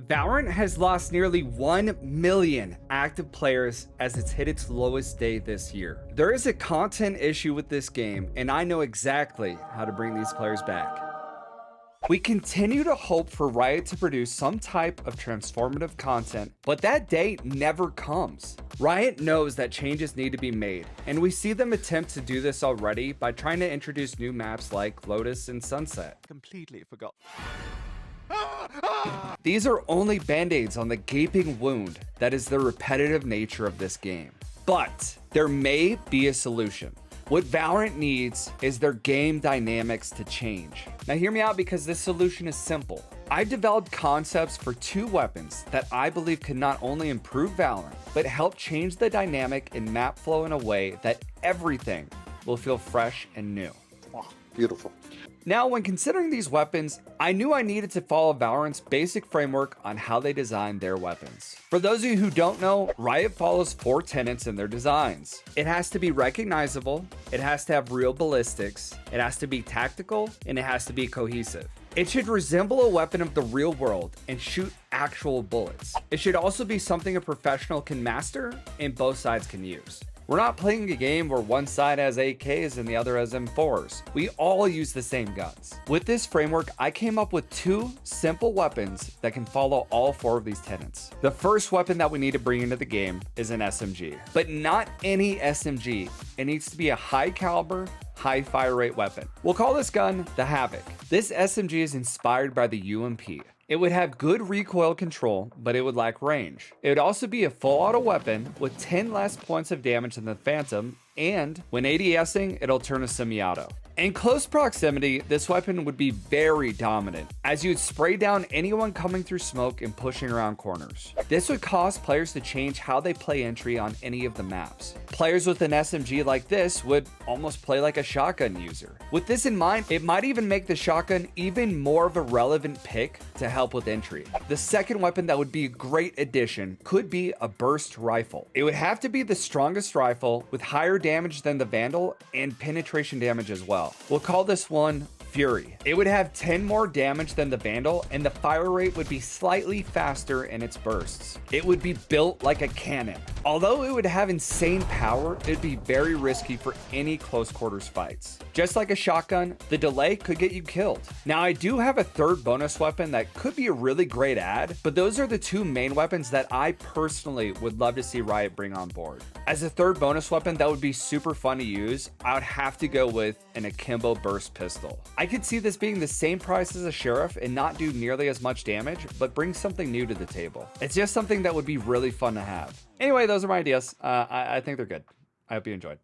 Valorant has lost nearly 1 million active players as it's hit its lowest day this year. There is a content issue with this game, and I know exactly how to bring these players back. We continue to hope for Riot to produce some type of transformative content, but that day never comes. Riot knows that changes need to be made, and we see them attempt to do this already by trying to introduce new maps like Lotus and Sunset. Completely forgot. These are only band-aids on the gaping wound that is the repetitive nature of this game. But there may be a solution. What Valorant needs is their game dynamics to change. Now hear me out, because this solution is simple. I've developed concepts for 2 weapons that I believe can not only improve Valorant, but help change the dynamic in map flow in a way that everything will feel fresh and new. Oh, beautiful. Now, when considering these weapons, I knew I needed to follow Valorant's basic framework on how they design their weapons. For those of you who don't know, Riot follows 4 tenets in their designs. It has to be recognizable, it has to have real ballistics, it has to be tactical, and it has to be cohesive. It should resemble a weapon of the real world and shoot actual bullets. It should also be something a professional can master and both sides can use. We're not playing a game where one side has AKs and the other has M4s. We all use the same guns. With this framework, I came up with 2 simple weapons that can follow all 4 of these tenets. The first weapon that we need to bring into the game is an SMG, but not any SMG. It needs to be a high caliber, high fire rate weapon. We'll call this gun the Havoc. This SMG is inspired by the UMP. It would have good recoil control, but it would lack range. It would also be a full auto weapon with 10 less points of damage than the Phantom, and when ADSing, it'll turn to semi-auto. In close proximity, this weapon would be very dominant, as you'd spray down anyone coming through smoke and pushing around corners. This would cause players to change how they play entry on any of the maps. Players with an SMG like this would almost play like a shotgun user. With this in mind, it might even make the shotgun even more of a relevant pick to help with entry. The second weapon that would be a great addition could be a burst rifle. It would have to be the strongest rifle with higher damage than the Vandal and penetration damage as well. We'll call this one Fury. It would have 10 more damage than the Vandal, and the fire rate would be slightly faster in its bursts. It would be built like a cannon. Although it would have insane power, it'd be very risky for any close quarters fights. Just like a shotgun, the delay could get you killed. Now, I do have a third bonus weapon that could be a really great add, but those are the 2 main weapons that I personally would love to see Riot bring on board. As a third bonus weapon that would be super fun to use, I would have to go with an Akimbo burst pistol. I could see this being the same price as a Sheriff and not do nearly as much damage, but bring something new to the table. It's just something that would be really fun to have. Anyway, those are my ideas. I think they're good. I hope you enjoyed.